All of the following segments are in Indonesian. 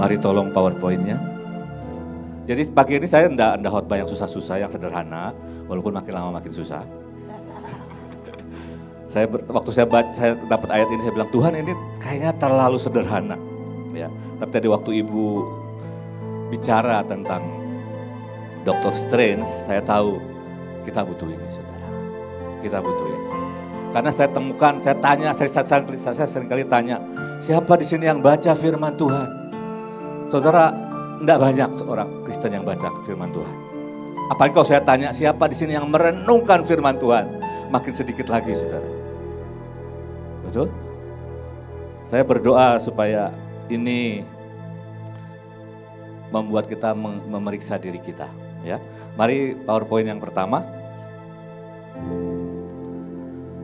Mari tolong PowerPoint-nya. Jadi pagi ini saya enggak khotbah yang susah-susah, yang sederhana, walaupun makin lama makin susah. Waktu saya dapat ayat ini, saya bilang, Tuhan ini kayaknya terlalu sederhana. Ya. Tapi tadi waktu Ibu bicara tentang Dr. Strange, saya tahu kita butuh ini, saudara. Kita butuh ini. Karena saya temukan, saya tanya, saya seringkali tanya, siapa di sini yang baca firman Tuhan? Saudara, enggak banyak seorang Kristen yang baca firman Tuhan. Apalagi kalau saya tanya, siapa di sini yang merenungkan firman Tuhan? Makin sedikit lagi, saudara. Betul? Saya berdoa supaya ini membuat kita memeriksa diri kita. Ya, mari PowerPoint yang pertama.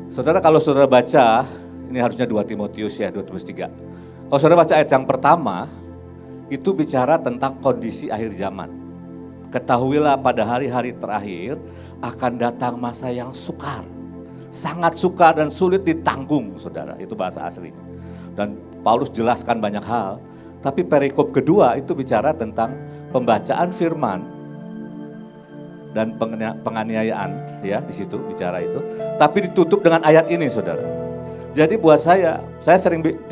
Saudara, kalau saudara baca, ini harusnya 2 Timotius ya, 2 Timotius 3. Kalau saudara baca ayat yang pertama, itu bicara tentang kondisi akhir zaman. Ketahuilah pada hari-hari terakhir akan datang masa yang sukar. Sangat sukar dan sulit ditanggung, saudara. Itu bahasa aslinya. Dan Paulus jelaskan banyak hal. Tapi perikop kedua itu bicara tentang pembacaan firman dan penganiayaan, ya di situ bicara itu. Tapi ditutup dengan ayat ini, saudara. Jadi buat saya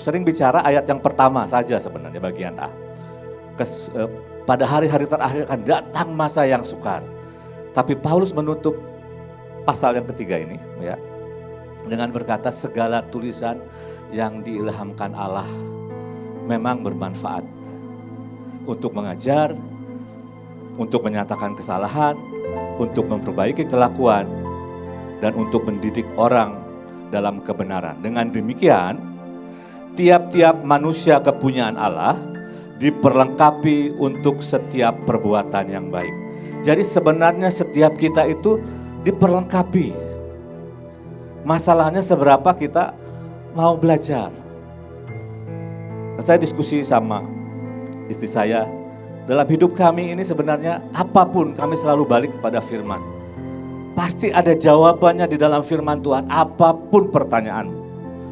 sering bicara ayat yang pertama saja sebenarnya bagian A. Pada hari-hari terakhir akan datang masa yang sukar. Tapi Paulus menutup pasal yang ketiga ini, ya, dengan berkata segala tulisan yang diilhamkan Allah memang bermanfaat untuk mengajar, untuk menyatakan kesalahan, untuk memperbaiki kelakuan, dan untuk mendidik orang dalam kebenaran. Dengan demikian, tiap-tiap manusia kepunyaan Allah diperlengkapi untuk setiap perbuatan yang baik. Jadi sebenarnya setiap kita itu diperlengkapi. Masalahnya seberapa kita mau belajar. Saya diskusi sama istri saya, dalam hidup kami ini sebenarnya apapun kami selalu balik kepada firman. Pasti ada jawabannya di dalam firman Tuhan, apapun pertanyaanmu.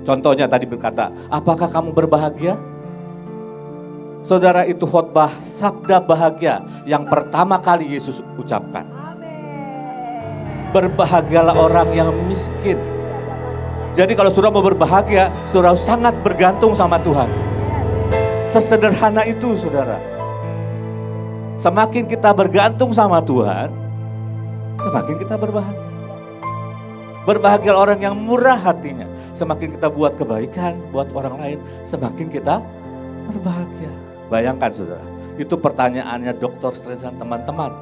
Contohnya tadi berkata, apakah kamu berbahagia? Saudara, itu khotbah sabda bahagia yang pertama kali Yesus ucapkan. Berbahagialah orang yang miskin. Jadi kalau saudara mau berbahagia, saudara sangat bergantung sama Tuhan. Sesederhana itu, saudara. Semakin kita bergantung sama Tuhan, semakin kita berbahagia. Berbahagialah orang yang murah hatinya. Semakin kita buat kebaikan buat orang lain, semakin kita berbahagia. Bayangkan, saudara, itu pertanyaannya Dr. Strange dan teman-teman.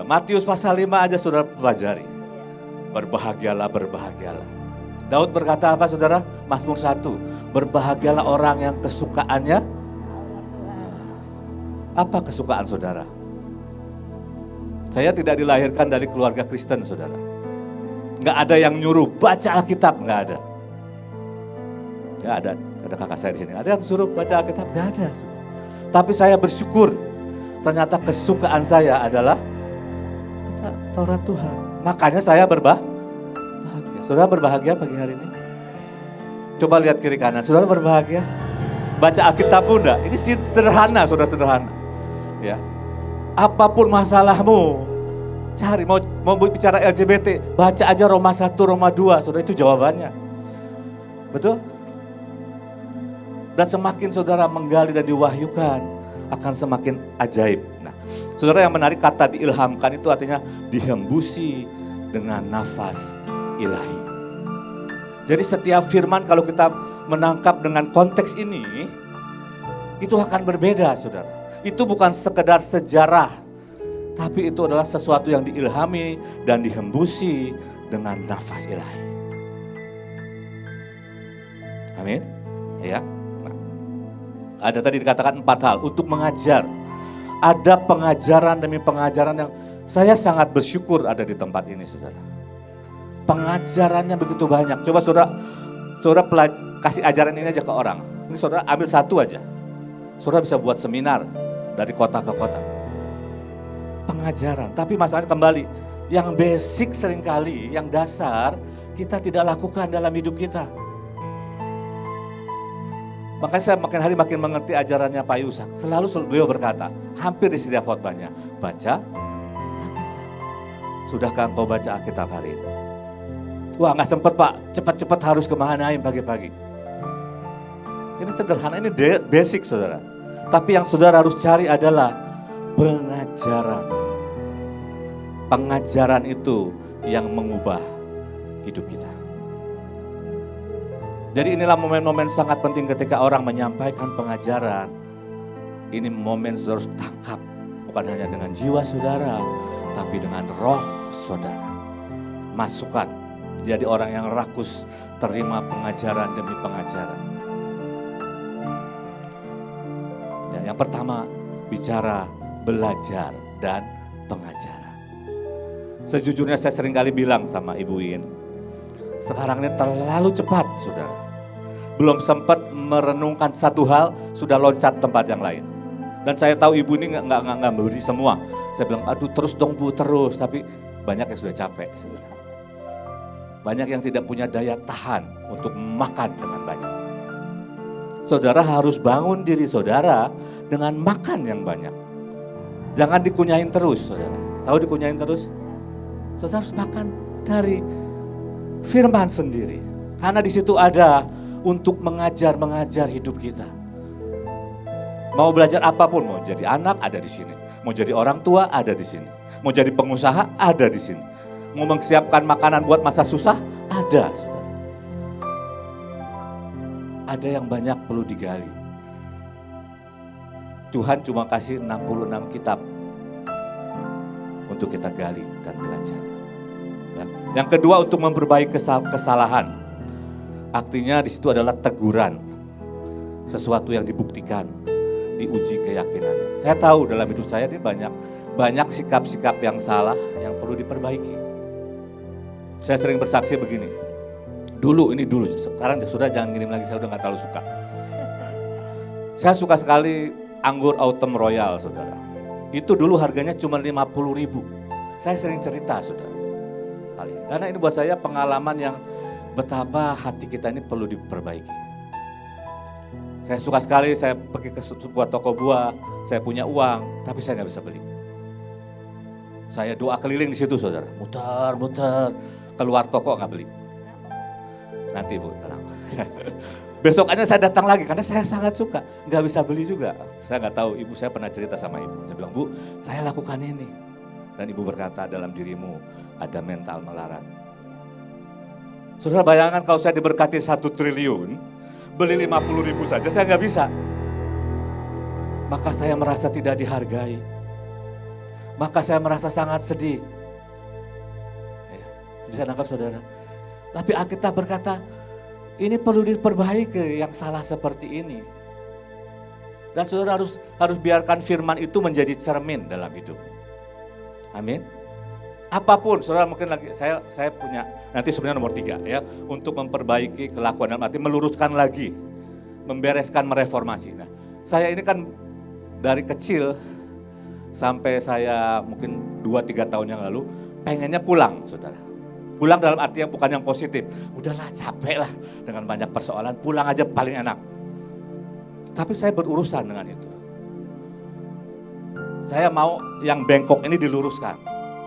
Matius pasal 5 aja saudara pelajari. Berbahagialah, berbahagialah. Daud berkata apa, saudara? Mazmur 1, berbahagialah orang yang kesukaannya. Apa kesukaan saudara? Saya tidak dilahirkan dari keluarga Kristen, saudara. Nggak ada yang nyuruh baca Alkitab, nggak ada. Ya ada kakak saya di sini. Ada yang suruh baca Alkitab, nggak ada. Saudara. Tapi saya bersyukur, ternyata kesukaan saya adalah baca Taurat Tuhan. Makanya saya berbahagia. Saudara berbahagia pagi hari ini? Coba lihat kiri kanan, saudara berbahagia? Baca Alkitab pun enggak? Ini sederhana, saudara, sederhana. Ya. Apapun masalahmu, cari, mau bicara LGBT, baca aja Roma 1, Roma 2, saudara, itu jawabannya. Betul? Dan semakin saudara menggali dan diwahyukan, akan semakin ajaib. Nah, saudara, yang menarik kata diilhamkan itu artinya dihembusi dengan nafas ilahi. Jadi setiap firman kalau kita menangkap dengan konteks ini, itu akan berbeda, saudara. Itu bukan sekedar sejarah, tapi itu adalah sesuatu yang diilhami dan dihembusi dengan nafas ilahi. Amin. Ya. Ada tadi dikatakan 4 hal untuk mengajar. Ada pengajaran demi pengajaran yang saya sangat bersyukur ada di tempat ini, saudara. Pengajarannya begitu banyak. Coba saudara kasih ajaran ini aja ke orang. Ini saudara ambil satu aja. Saudara bisa buat seminar dari kota ke kota. Pengajaran. Tapi masalahnya kembali, yang basic seringkali, yang dasar kita tidak lakukan dalam hidup kita. Makanya saya makin hari makin mengerti ajarannya Pak Yusak. Selalu beliau berkata, hampir di setiap khotbahnya, baca Alkitab. Sudahkah engkau baca Alkitab hari ini? Wah, nggak sempet Pak, cepat-cepat harus ke Mahanaim pagi-pagi. Ini sederhana, ini basic saudara. Tapi yang saudara harus cari adalah pengajaran. Pengajaran itu yang mengubah hidup kita. Jadi inilah momen-momen sangat penting ketika orang menyampaikan pengajaran. Ini momen saudara harus tangkap. Bukan hanya dengan jiwa saudara, tapi dengan roh saudara. Masukkan. Jadi orang yang rakus terima pengajaran demi pengajaran. Dan yang pertama, bicara, belajar, dan pengajaran. Sejujurnya saya sering kali bilang sama Ibu In, sekarang ini terlalu cepat saudara. Belum sempat merenungkan satu hal, sudah loncat tempat yang lain. Dan saya tahu Ibu ini nggak beri semua. Saya bilang, aduh terus dong Bu, terus. Tapi banyak yang sudah capek saudara. Banyak yang tidak punya daya tahan untuk makan dengan banyak. Saudara harus bangun diri saudara dengan makan yang banyak. Jangan dikunyain terus saudara. Tahu dikunyain terus? Saudara harus makan dari firman sendiri. Karena di situ ada untuk mengajar hidup kita. Mau belajar apapun, mau jadi anak ada di sini. Mau jadi orang tua ada di sini. Mau jadi pengusaha ada di sini. Mau mempersiapkan makanan buat masa susah, ada. Saudara. Ada yang banyak perlu digali. Tuhan cuma kasih 66 kitab untuk kita gali dan belajar. Ya. Yang kedua untuk memperbaiki kesalahan. Artinya di situ adalah teguran. Sesuatu yang dibuktikan, diuji keyakinannya. Saya tahu dalam hidup saya ini banyak sikap-sikap yang salah yang perlu diperbaiki. Saya sering bersaksi begini, dulu, sekarang sudah jangan ngirim lagi, saya udah gak terlalu suka. Saya suka sekali anggur Autumn Royal saudara. Itu dulu harganya cuma 50.000. Saya sering cerita saudara. Karena ini buat saya pengalaman yang betapa hati kita ini perlu diperbaiki. Saya suka sekali, saya pergi ke sebuah toko buah, saya punya uang, tapi saya gak bisa beli. Saya doa keliling di situ saudara, muter. Keluar toko nggak beli. Nanti Bu, tenang. Besokannya saya datang lagi karena saya sangat suka. Nggak bisa beli juga. Saya nggak tahu, ibu saya pernah cerita sama ibu. Saya bilang, Bu, saya lakukan ini. Dan ibu berkata, dalam dirimu ada mental melarat. Saudara bayangkan kalau saya diberkati 1 triliun, beli 50.000 saja saya nggak bisa. Maka saya merasa tidak dihargai. Maka saya merasa sangat sedih. Bisa nangkap saudara. Tapi Alkitab berkata, ini perlu diperbaiki yang salah seperti ini. Dan saudara harus biarkan firman itu menjadi cermin dalam hidup. Amin. Apapun, saudara mungkin lagi saya punya nanti sebenarnya nomor 3 ya, untuk memperbaiki kelakuan dalam arti meluruskan lagi, membereskan, mereformasi. Nah, saya ini kan dari kecil sampai saya mungkin 2-3 tahun yang lalu pengennya pulang, saudara. Pulang dalam arti yang bukan yang positif. Udahlah capek lah dengan banyak persoalan, pulang aja paling enak. Tapi saya berurusan dengan itu. Saya mau yang bengkok ini diluruskan.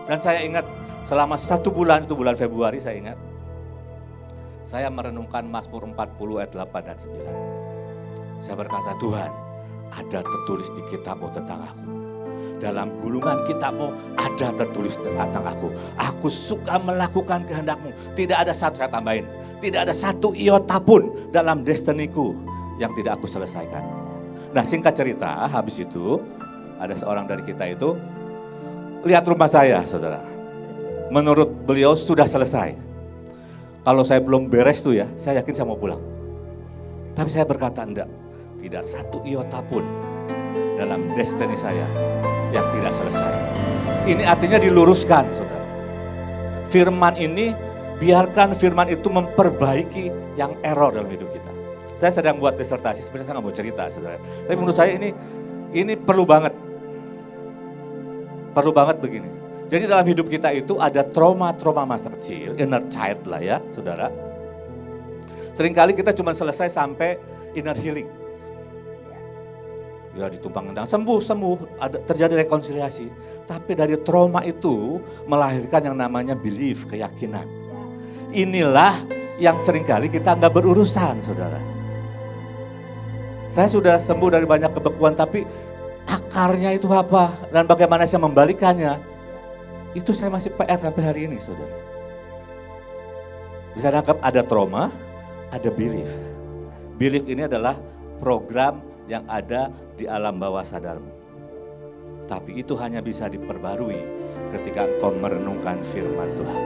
Dan saya ingat selama 1 bulan, itu bulan Februari saya ingat. Saya merenungkan Mazmur 40 ayat 8 dan 9. Saya berkata, Tuhan ada tertulis di kitab-Mu tentang aku. Dalam gulungan kitab-Mu ada tertulis tentang aku. Aku suka melakukan kehendak-Mu. Tidak ada satu, saya tambahin, tidak ada satu iota pun dalam destiniku yang tidak aku selesaikan. Nah singkat cerita, habis itu ada seorang dari kita itu lihat rumah saya saudara. Menurut beliau sudah selesai. Kalau saya belum beres tuh ya, saya yakin saya mau pulang. Tapi saya berkata enggak, tidak satu iota pun dalam destiny saya yang tidak selesai. Ini artinya diluruskan, saudara. Firman ini, biarkan firman itu memperbaiki yang error dalam hidup kita. Saya sedang buat disertasi, sebenarnya saya nggak mau cerita, saudara. Tapi menurut saya ini perlu banget. Perlu banget begini. Jadi dalam hidup kita itu ada trauma-trauma masa kecil, inner child lah ya, saudara. Seringkali kita cuma selesai sampai inner healing. ya ditumpang tendang, sembuh, ada terjadi rekonsiliasi. Tapi dari trauma itu melahirkan yang namanya belief, keyakinan. Inilah yang seringkali kita nggak berurusan, saudara. Saya sudah sembuh dari banyak kebekuan, tapi akarnya itu apa dan bagaimana saya membalikannya, itu saya masih PR sampai hari ini, saudara. Bisa nangkap, ada trauma, ada belief. Belief ini adalah program yang ada di alam bawah sadarmu. Tapi itu hanya bisa diperbarui ketika engkau merenungkan firman Tuhan.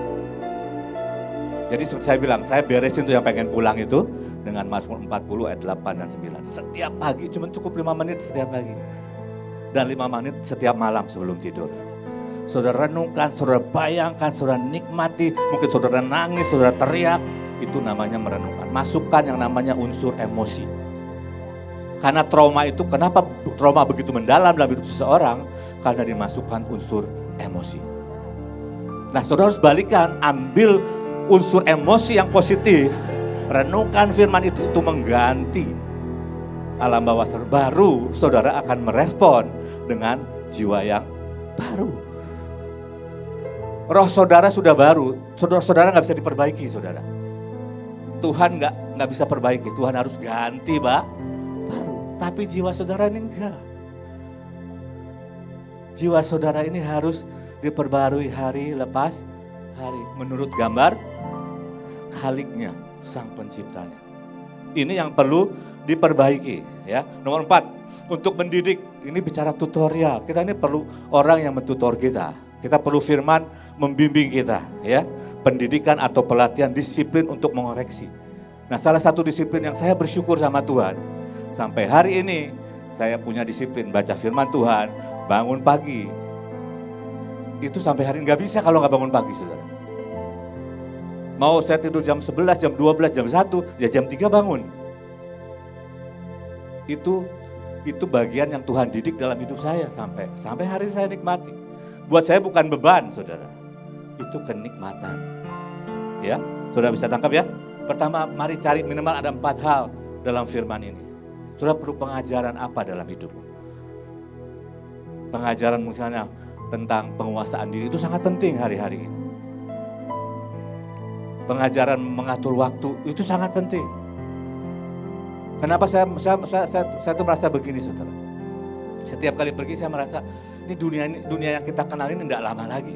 Jadi seperti saya bilang, saya beresin tuh yang pengen pulang itu dengan Mazmur 40 ayat 8 dan 9. Setiap pagi, cuma cukup 5 menit setiap pagi. Dan 5 menit setiap malam sebelum tidur. Saudara renungkan, saudara bayangkan, saudara nikmati, mungkin saudara nangis, saudara teriak. Itu namanya merenungkan. Masukkan yang namanya unsur emosi. Karena trauma itu, kenapa trauma begitu mendalam dalam hidup seseorang? Karena dimasukkan unsur emosi. Nah, saudara harus balikan, ambil unsur emosi yang positif, renungkan firman itu mengganti alam bawah sadar. Baru saudara akan merespon dengan jiwa yang baru. Roh saudara sudah baru, saudara nggak bisa diperbaiki, saudara. Tuhan nggak bisa perbaiki, Tuhan harus ganti, Pak. Baru. Tapi jiwa saudara ini enggak. Jiwa saudara ini harus diperbarui hari lepas hari menurut gambar Khaliknya, sang penciptanya. Ini yang perlu diperbaiki, ya. Nomor 4, untuk mendidik. Ini bicara tutorial. Kita ini perlu orang yang mentutor kita. Kita perlu firman membimbing kita, ya. Pendidikan atau pelatihan disiplin untuk mengoreksi. Nah, salah satu disiplin yang saya bersyukur sama Tuhan, sampai hari ini saya punya disiplin baca firman Tuhan, bangun pagi. Itu sampai hari ini nggak bisa kalau nggak bangun pagi, saudara. Mau saya tidur jam 11, jam 12, jam 1, ya jam 3 bangun. Itu bagian yang Tuhan didik dalam hidup saya sampai hari ini saya nikmati. Buat saya bukan beban, saudara. Itu kenikmatan. Ya, saudara bisa tangkap ya. Pertama, mari cari minimal ada 4 hal dalam firman ini. Saudara perlu pengajaran apa dalam hidupmu? Pengajaran misalnya tentang penguasaan diri itu sangat penting hari-hari ini. Pengajaran mengatur waktu itu sangat penting. Kenapa saya tuh merasa begini, saudara? Setiap kali pergi saya merasa ini dunia yang kita kenal ini tidak lama lagi.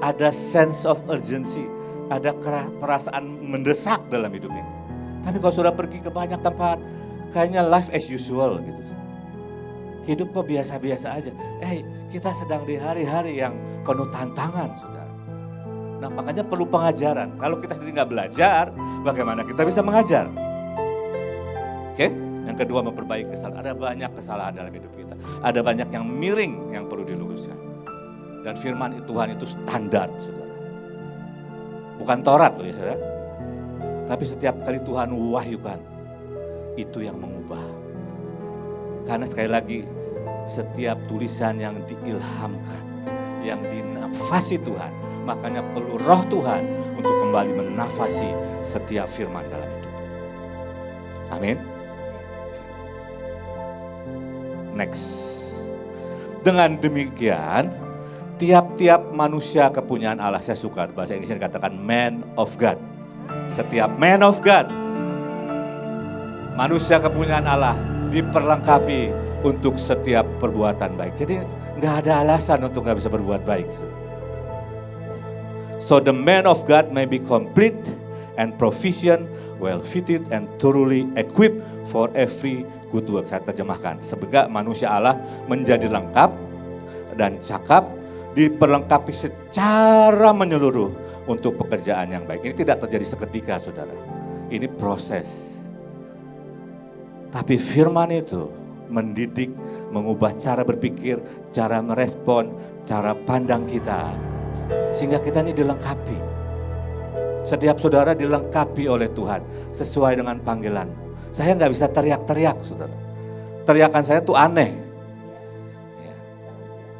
Ada sense of urgency, ada perasaan mendesak dalam hidup ini. Tapi kalau sudah pergi ke banyak tempat, kayaknya life as usual gitu. Hidup kok biasa-biasa aja. Kita sedang di hari-hari yang penuh tantangan, saudara. Nah, makanya perlu pengajaran. Kalau kita sendiri nggak belajar, bagaimana kita bisa mengajar? Oke? Yang kedua, memperbaiki kesalahan. Ada banyak kesalahan dalam hidup kita. Ada banyak yang miring yang perlu diluruskan. Dan firman Tuhan itu standar, saudara. Bukan Taurat loh ya, saudara. Tapi setiap kali Tuhan wahyukan, itu yang mengubah. Karena sekali lagi, setiap tulisan yang diilhamkan, yang dinafasi Tuhan, makanya perlu roh Tuhan untuk kembali menafasi setiap firman dalam hidup. Amin. Next. Dengan demikian, tiap-tiap manusia kepunyaan Allah, saya suka bahasa Inggrisnya dikatakan man of God. Setiap man of God, manusia kepunyaan Allah diperlengkapi untuk setiap perbuatan baik. Jadi nggak ada alasan untuk nggak bisa berbuat baik. So the man of God may be complete and proficient, well fitted and thoroughly equipped for every good work. Saya terjemahkan, sehingga manusia Allah menjadi lengkap dan cakap, diperlengkapi secara menyeluruh untuk pekerjaan yang baik. Ini tidak terjadi seketika, saudara. Ini proses. Tapi firman itu mendidik, mengubah cara berpikir, cara merespon, cara pandang kita. Sehingga kita ini dilengkapi. Setiap saudara dilengkapi oleh Tuhan sesuai dengan panggilan. Saya nggak bisa teriak-teriak, saudara. Teriakan saya tuh aneh. Ya.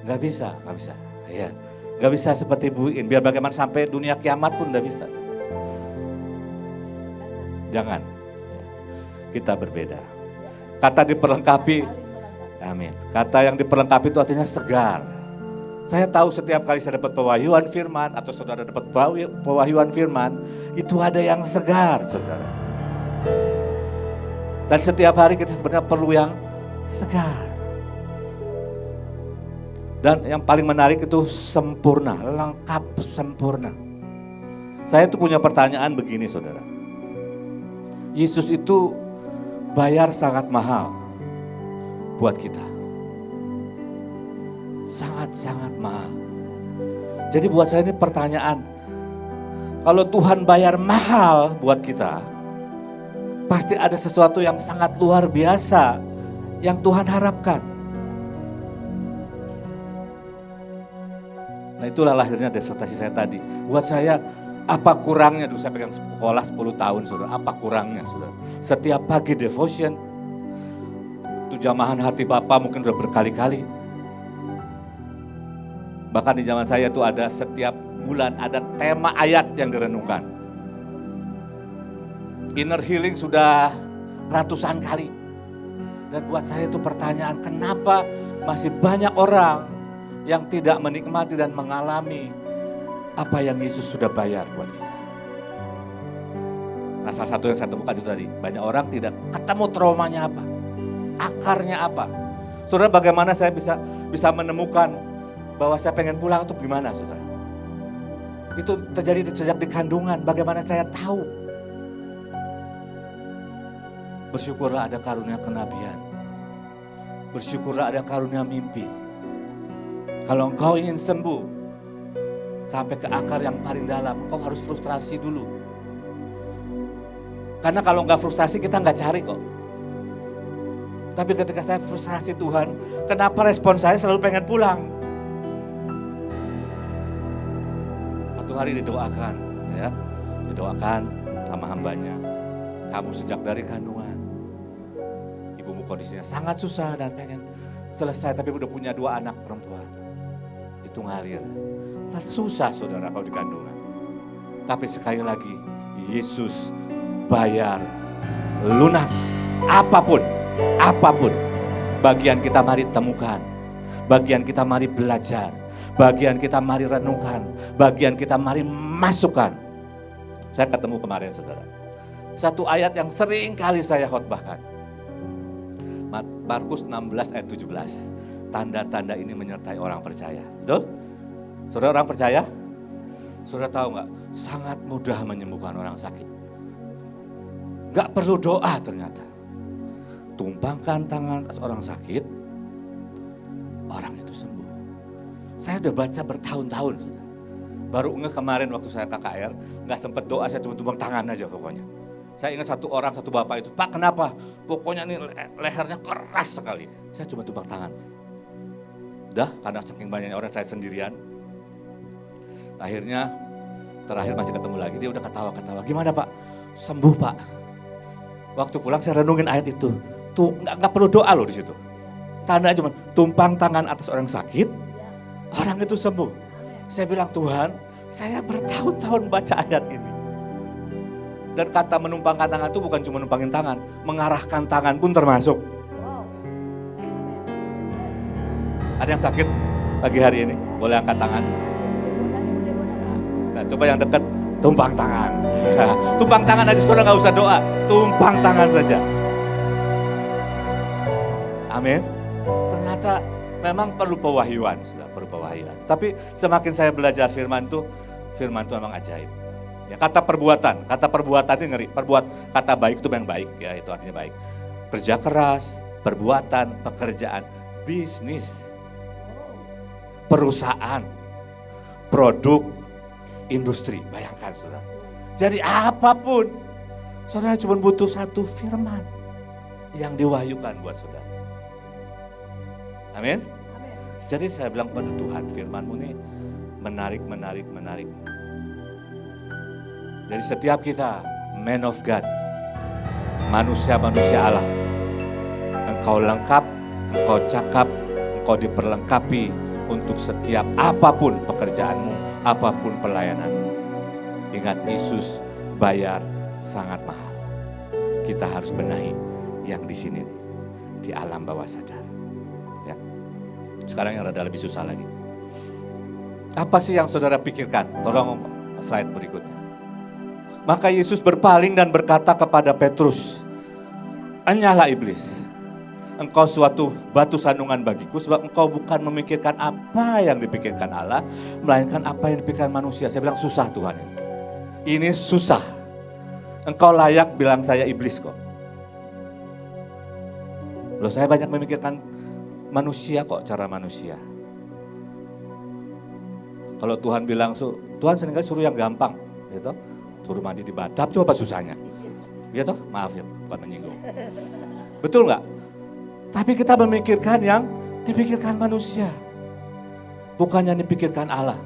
Nggak bisa. Ya. Nggak bisa seperti buin. Biar bagaimana sampai dunia kiamat pun nggak bisa. Saudara. Jangan. Ya. Kita berbeda. Kata diperlengkapi Amin. Kata yang diperlengkapi itu artinya segar. Saya tahu setiap kali saya dapat pewahyuan firman atau saudara dapat pewahyuan firman, itu ada yang segar, saudara. Dan setiap hari kita sebenarnya perlu yang segar. Dan yang paling menarik itu sempurna, lengkap sempurna. Saya itu punya pertanyaan begini, saudara. Yesus itu bayar sangat mahal buat kita. Sangat-sangat mahal. Jadi buat saya ini pertanyaan, kalau Tuhan bayar mahal buat kita, pasti ada sesuatu yang sangat luar biasa yang Tuhan harapkan. Nah, itulah lahirnya disertasi saya tadi. Buat saya, apa kurangnya? Dulu saya pegang sekolah 10 tahun, saudara. Apa kurangnya, saudara? Setiap pagi devotion, itu jamahan hati Bapa mungkin udah berkali-kali. Bahkan di zaman saya itu ada setiap bulan ada tema ayat yang direnungkan. Inner healing sudah ratusan kali. Dan buat saya itu pertanyaan, kenapa masih banyak orang yang tidak menikmati dan mengalami apa yang Yesus sudah bayar buat kita. Nah, salah satu yang saya temukan itu tadi, banyak orang tidak ketemu traumanya apa, akarnya apa. Saudara, bagaimana saya bisa menemukan bahwa saya pengen pulang itu gimana, saudara? Itu terjadi sejak di kandungan, bagaimana saya tahu? Bersyukurlah ada karunia kenabian. Bersyukurlah ada karunia mimpi. Kalau engkau ingin sembuh, sampai ke akar yang paling dalam, engkau harus frustrasi dulu. Karena kalau enggak frustrasi kita enggak cari kok. Tapi ketika saya frustrasi Tuhan, kenapa respon saya selalu pengen pulang? Satu hari didoakan, ya, didoakan sama hambanya. Kamu sejak dari kandungan, ibumu kondisinya sangat susah dan pengen selesai, tapi udah punya 2 anak perempuan. Itu ngalir. Nah, susah saudara kalau di kandungan. Tapi sekali lagi, Yesus bayar lunas apapun. Bagian kita mari temukan. Bagian kita mari belajar. Bagian kita mari renungkan. Bagian kita mari masukkan. Saya ketemu kemarin saudara. Satu ayat yang sering kali saya khotbahkan. Markus 16 ayat 17. Tanda-tanda ini menyertai orang percaya. Betul? Saudara, orang percaya? Saudara tahu nggak? Sangat mudah menyembuhkan orang sakit. Nggak perlu doa ternyata. Tumpangkan tangan atas orang sakit, orang itu sembuh. Saya udah baca bertahun-tahun. Baru kemarin waktu saya KKR, nggak sempat doa, saya cuma tumpang tangan aja pokoknya. Saya ingat satu orang, satu bapak itu, Pak kenapa? Pokoknya ini lehernya keras sekali. Saya cuma tumpang tangan. Udah, karena saking banyaknya orang, saya sendirian. Akhirnya, terakhir masih ketemu lagi, dia udah ketawa-ketawa. Gimana Pak? Sembuh Pak. Waktu pulang saya renungin ayat itu. Tuh nggak perlu doa loh di situ. Tanda cuma tumpang tangan atas orang sakit, orang itu sembuh. Saya bilang Tuhan, saya bertahun-tahun baca ayat ini. Dan kata menumpangkan tangan itu bukan cuma numpangin tangan, mengarahkan tangan pun termasuk. Ada yang sakit pagi hari ini? Boleh angkat tangan. Nah, coba yang dekat, tumpang tangan. Tumpang tangan aja, saudara nggak usah doa. Tumpang tangan saja. Amin. Ternyata memang perlu pewahyuan, sudah perlu pewahyuan. Tapi semakin saya belajar firman itu memang ajaib. Ya, kata perbuatan itu ngeri. Kata baik itu yang baik, ya itu artinya baik. Kerja keras, perbuatan, pekerjaan, bisnis, perusahaan, produk, industri. Bayangkan saudara. Jadi apapun, saudara cuma butuh satu firman yang diwahyukan buat saudara. Amin. Jadi saya bilang kepada Tuhan, firman-Mu ini menarik. Dari setiap kita, man of God, manusia Allah, engkau lengkap, engkau cakap, engkau diperlengkapi untuk setiap apapun pekerjaanmu, apapun pelayananmu. Ingat, Yesus bayar sangat mahal. Kita harus benahi yang di sini nih, di alam bawah sadar. Sekarang yang rada lebih susah lagi. Apa sih yang saudara pikirkan? Tolong slide berikutnya. Maka Yesus berpaling dan berkata kepada Petrus, "Enyahlah iblis, engkau suatu batu sandungan bagiku, sebab engkau bukan memikirkan apa yang dipikirkan Allah, melainkan apa yang dipikirkan manusia." Saya bilang susah Tuhan ini. Ini susah. Engkau layak bilang saya iblis kok. Loh, saya banyak memikirkan manusia kok, cara manusia. Kalau Tuhan bilang, Tuhan seringkali suruh yang gampang, gitu. Suruh mandi di bathtub, itu apa susahnya? Ya toh, maaf ya, bukan menyinggung. Betul nggak? Tapi kita memikirkan yang dipikirkan manusia, bukan yang dipikirkan Allah.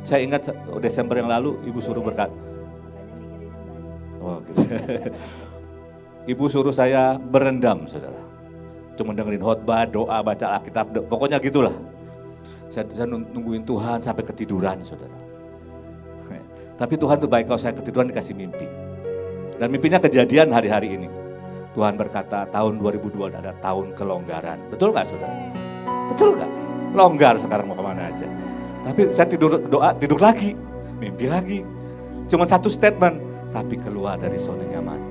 Saya ingat Desember yang lalu, Ibu suruh berkat. Oh, gitu. Ibu suruh saya berendam, saudara. Cuma dengerin khotbah, doa, baca Alkitab, pokoknya gitulah. Saya nungguin Tuhan sampai ketiduran, saudara. Tapi Tuhan tuh baik, kalau saya ketiduran dikasih mimpi. Dan mimpinya kejadian hari-hari ini. Tuhan berkata tahun 2002 ada tahun kelonggaran. Betul gak, saudara? Betul gak? Longgar sekarang mau kemana aja. Tapi saya tidur lagi, mimpi lagi. Cuma satu statement, tapi keluar dari zona nyaman.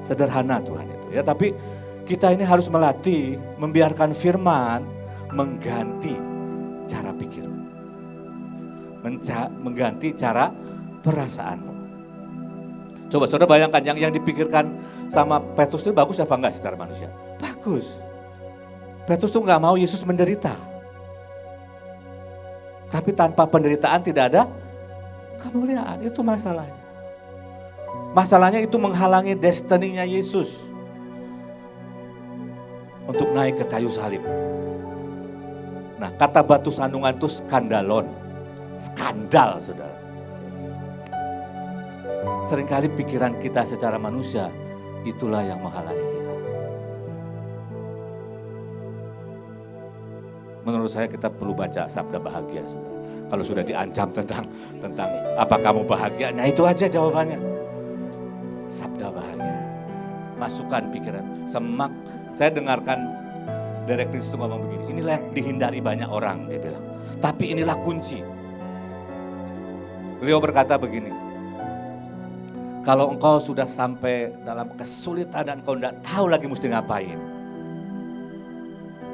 Sederhana Tuhan itu ya, tapi kita ini harus melatih, membiarkan firman mengganti cara pikir. Mengganti cara perasaanmu. Coba saudara bayangkan yang dipikirkan sama Petrus itu bagus apa enggak secara manusia? Bagus. Petrus tuh enggak mau Yesus menderita. Tapi tanpa penderitaan tidak ada kemuliaan, itu masalahnya. Masalahnya itu menghalangi destiny-nya Yesus untuk naik ke kayu salib. Nah, kata batu sandungan itu skandalon. Skandal, saudara. Seringkali pikiran kita secara manusia, itulah yang menghalangi kita. Menurut saya kita perlu baca Sabda Bahagia, saudara. Kalau sudah diancam tentang apa kamu bahagia, nah itu aja jawabannya. Sabda Bahagia. Masukkan pikiran. Saya dengarkan Derek Prince itu ngomong begini, inilah yang dihindari banyak orang, dia bilang. Tapi inilah kunci. Beliau berkata begini, kalau engkau sudah sampai dalam kesulitan dan engkau tidak tahu lagi mesti ngapain,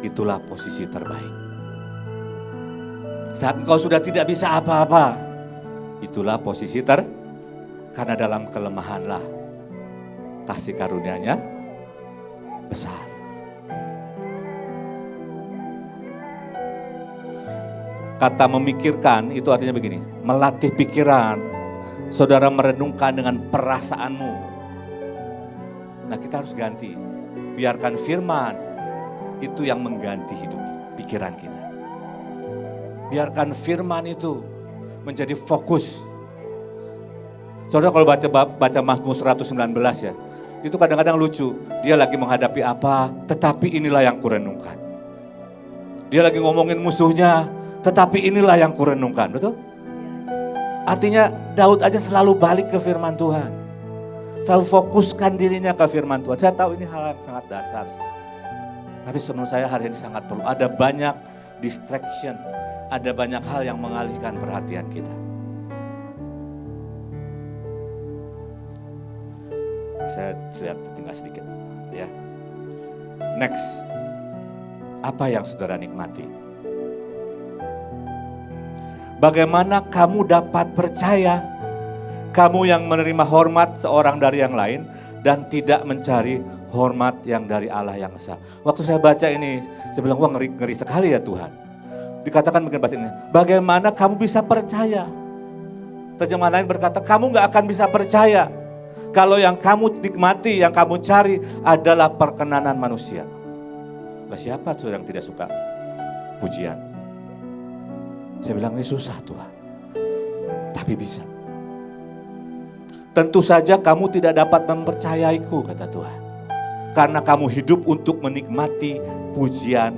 itulah posisi terbaik. Saat engkau sudah tidak bisa apa-apa, itulah posisi karena dalam kelemahanlah kasih karunia-Nya besar. Kata memikirkan itu artinya begini, melatih pikiran, saudara merenungkan dengan perasaanmu. Nah, kita harus ganti, biarkan firman itu yang mengganti hidup pikiran kita. Biarkan firman itu menjadi fokus. Saudara kalau baca Mazmur 119 ya, itu kadang-kadang lucu. Dia lagi menghadapi apa, tetapi inilah yang kurenungkan. Dia lagi ngomongin musuhnya, tetapi inilah yang kurenungkan, betul? Artinya Daud aja selalu balik ke firman Tuhan. Selalu fokuskan dirinya ke firman Tuhan. Saya tahu ini hal yang sangat dasar. Tapi menurut saya hari ini sangat perlu. Ada banyak distraction, ada banyak hal yang mengalihkan perhatian kita. Saya lihat tinggal sedikit ya. Next. Apa yang saudara nikmati? Bagaimana kamu dapat percaya? Kamu yang menerima hormat seorang dari yang lain dan tidak mencari hormat yang dari Allah yang esa. Waktu saya baca ini, saya bilang, wah ngeri sekali ya Tuhan. Dikatakan mungkin bahasa ini, bagaimana kamu bisa percaya? Terjemahan lain berkata, kamu gak akan bisa percaya kalau yang kamu nikmati, yang kamu cari adalah perkenanan manusia. Lah siapa tuh yang tidak suka pujian? Saya bilang ini susah Tuhan, tapi bisa. Tentu saja kamu tidak dapat mempercayaiku, kata Tuhan. Karena kamu hidup untuk menikmati pujian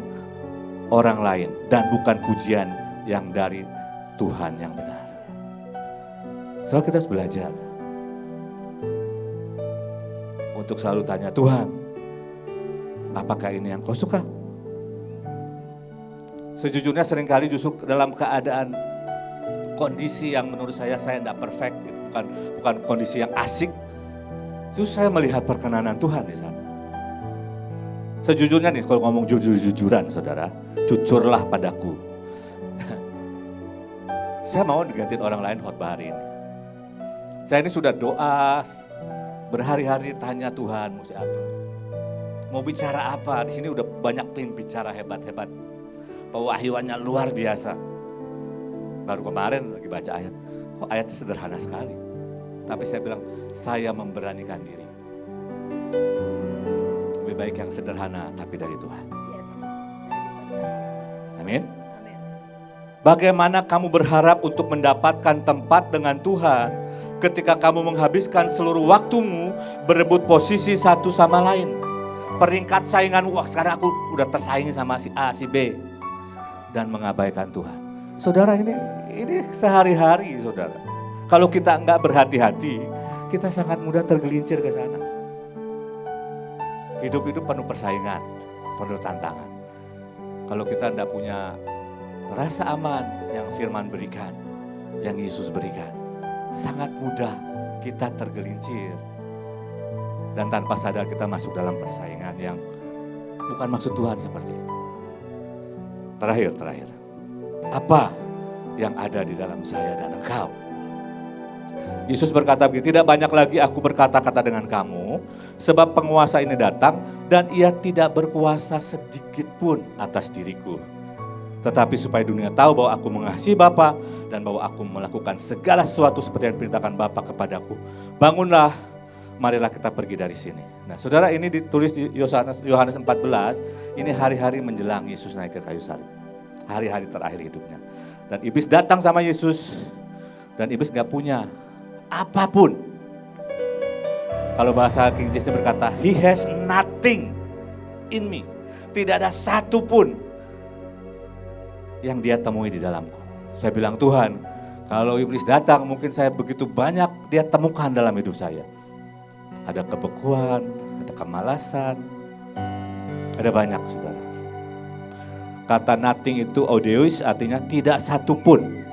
orang lain dan bukan pujian yang dari Tuhan yang benar. Soalnya kita harus belajar untuk selalu tanya, Tuhan, Apakah ini yang kau suka? Sejujurnya seringkali justru dalam keadaan kondisi yang menurut saya tidak perfect, bukan kondisi yang asik, justru saya melihat perkenanan Tuhan di sana. Sejujurnya nih, kalau ngomong jujur-jujuran saudara, jujurlah padaku. Saya mau digantiin orang lain khotbah hari ini. Saya ini sudah doa berhari-hari tanya Tuhan mau apa, mau bicara apa. Di sini udah banyak pengen bicara hebat-hebat, pewahyuannya luar biasa. Baru kemarin lagi baca ayat, kok ayatnya sederhana sekali. Tapi saya bilang, saya memberanikan diri. Lebih baik yang sederhana tapi dari Tuhan. Yes. Amin. Amin. Bagaimana kamu berharap untuk mendapatkan tempat dengan Tuhan ketika kamu menghabiskan seluruh waktumu berebut posisi satu sama lain? Peringkat saingan, wah sekarang aku udah tersaingi sama si A, si B. Dan mengabaikan Tuhan. Saudara, ini sehari-hari saudara. Kalau kita enggak berhati-hati, kita sangat mudah tergelincir ke sana. Hidup-hidup penuh persaingan, penuh tantangan. Kalau kita enggak punya rasa aman yang firman berikan, yang Yesus berikan, sangat mudah kita tergelincir. Dan tanpa sadar kita masuk dalam persaingan yang bukan maksud Tuhan seperti itu. Terakhir. Apa yang ada di dalam saya dan engkau? Yesus berkata begini, tidak banyak lagi aku berkata-kata dengan kamu, sebab penguasa ini datang dan ia tidak berkuasa sedikit pun atas diriku. Tetapi supaya dunia tahu bahwa aku mengasihi Bapa dan bahwa aku melakukan segala sesuatu seperti yang diperintahkan Bapa kepadaku. Bangunlah, marilah kita pergi dari sini. Nah saudara, ini ditulis di Yohanes 14, ini hari-hari menjelang Yesus naik ke kayu salib. Hari-hari terakhir hidupnya. Dan iblis datang sama Yesus, dan iblis gak punya apapun. Kalau bahasa King James berkata, he has nothing in me. Tidak ada satu pun yang dia temui di dalamku. Saya bilang, Tuhan, kalau iblis datang mungkin saya begitu banyak dia temukan dalam hidup saya. Ada kebekuan, ada kemalasan, ada banyak saudara. Kata nothing itu odeus artinya tidak satu pun.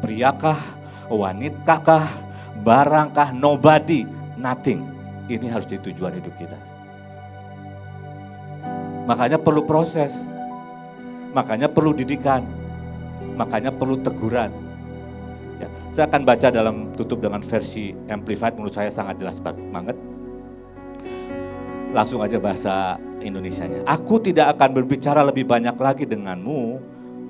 Priakah, wanitakah, barangkah, nobody, nothing. Ini harus jadi tujuan hidup kita. Makanya perlu proses, makanya perlu didikan, makanya perlu teguran. Ya, saya akan baca tutup dengan versi Amplified, menurut saya sangat jelas banget. Langsung aja bahasa Indonesianya. Aku tidak akan berbicara lebih banyak lagi denganmu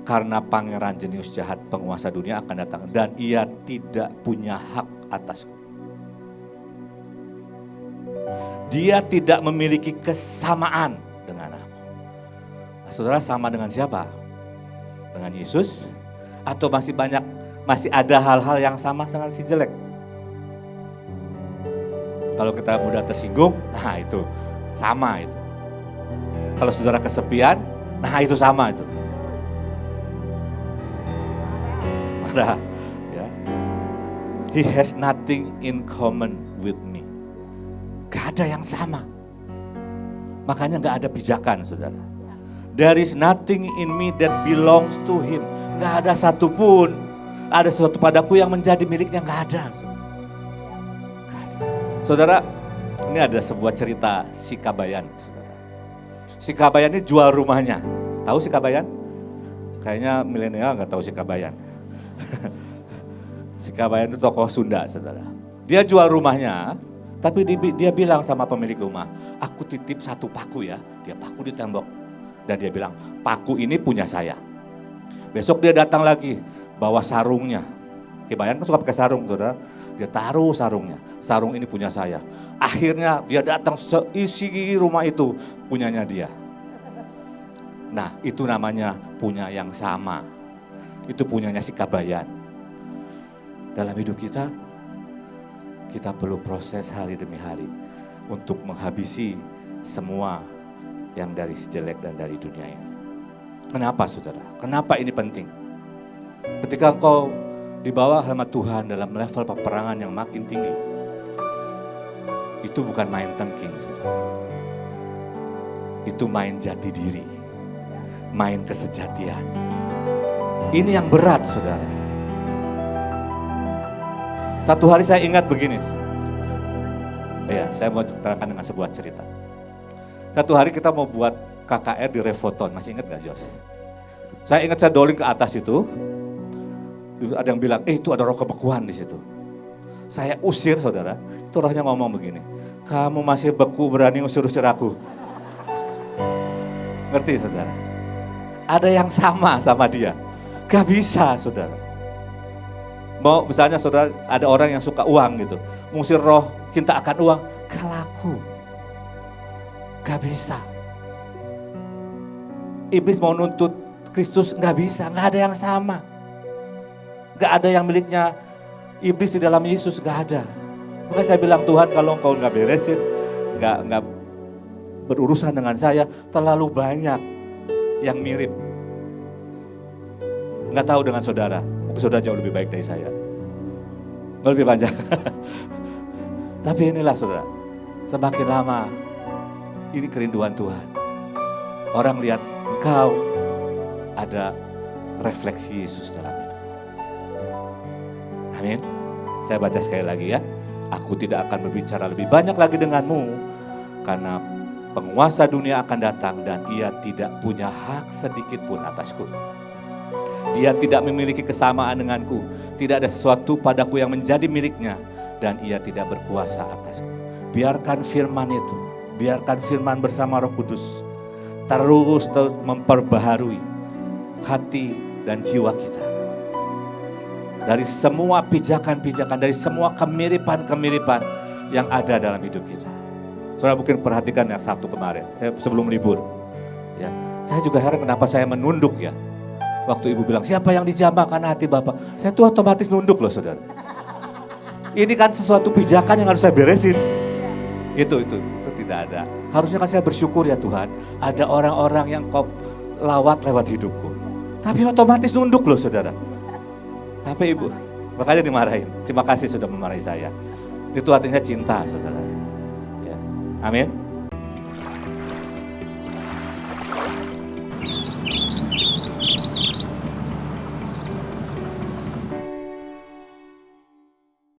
karena pangeran jenius jahat penguasa dunia akan datang dan ia tidak punya hak atasku. Dia tidak memiliki kesamaan dengan aku. Nah, saudara, sama dengan siapa? Dengan Yesus? Atau masih ada hal-hal yang sama dengan si jelek? Kalau kita mudah tersinggung, nah itu sama itu. Kalau saudara kesepian, nah itu sama itu. Marah, ya. He has nothing in common with me. Gak ada yang sama. Makanya gak ada pijakan saudara. There is nothing in me that belongs to him. Gak ada satupun, ada sesuatu padaku yang menjadi miliknya, gak ada. Saudara, ini ada sebuah cerita si Kabayan. Saudara. Si Kabayan ini jual rumahnya. Tahu si Kabayan? Kayaknya milenial nggak tahu si Kabayan. Si Kabayan itu tokoh Sunda, saudara. Dia jual rumahnya, tapi dia bilang sama pemilik rumah, aku titip satu paku ya. Dia paku di tembok. Dan dia bilang, paku ini punya saya. Besok dia datang lagi, bawa sarungnya. Kabayan kan suka pakai sarung, saudara. Dia taruh sarungnya, sarung ini punya saya. Akhirnya dia datang, seisi rumah itu punyanya dia. Nah itu namanya punya yang sama. Itu punyanya si Kabayan. Dalam hidup kita perlu proses hari demi hari untuk menghabisi semua yang dari si jelek dan dari dunia ini. Kenapa saudara? Kenapa ini penting? Ketika engkau dibawa sama Tuhan dalam level peperangan yang makin tinggi, itu bukan main tengking. itu main jati diri, main kesejatian. Ini yang berat, saudara. Satu hari saya ingat begini. Ya, saya mau terangkan dengan sebuah cerita. Satu hari kita mau buat KKR di Revoton, masih ingat gak Jos? Saya ingat saya doling ke atas itu, ada yang bilang, itu ada roh kebekuan di situ. Saya usir, saudara. Itu rohnya ngomong begini, kamu masih beku berani usir-usir aku. Ngerti, saudara? Ada yang sama dia. Gak bisa, saudara. Mau misalnya saudara ada orang yang suka uang gitu, mengusir roh cinta akan uang, gak laku. Gak bisa. Iblis mau nuntut Kristus, gak bisa, gak ada yang sama. Gak ada yang miliknya iblis di dalam Yesus, gak ada. Maka saya bilang, Tuhan kalau engkau gak beresin, gak berurusan dengan saya, terlalu banyak yang mirip. Gak tahu dengan saudara, mungkin saudara jauh lebih baik dari saya. Gak lebih panjang. Tapi inilah saudara, semakin lama ini kerinduan Tuhan. Orang lihat engkau ada refleksi Yesus dalam hidup. Amin. Saya baca sekali lagi ya. Aku tidak akan berbicara lebih banyak lagi denganmu, karena penguasa dunia akan datang dan ia tidak punya hak sedikit pun atasku. Dia tidak memiliki kesamaan denganku, tidak ada sesuatu padaku yang menjadi miliknya, dan ia tidak berkuasa atasku. Biarkan firman itu, biarkan firman bersama Roh Kudus terus memperbaharui hati dan jiwa kita. Dari semua pijakan-pijakan, dari semua kemiripan-kemiripan yang ada dalam hidup kita. Saudara mungkin perhatikan yang Sabtu kemarin, sebelum libur. Ya, saya juga heran kenapa saya menunduk ya. Waktu ibu bilang, siapa yang dijamahkan hati Bapak? Saya tuh otomatis nunduk loh saudara. Ini kan sesuatu pijakan yang harus saya beresin. Itu tidak ada. Harusnya kan saya bersyukur ya Tuhan, ada orang-orang yang kau lewat hidupku. Tapi otomatis nunduk loh saudara. Sampai ibu, makanya dimarahin. Terima kasih sudah memarahi saya. Itu artinya cinta saudara. Ya. Amin.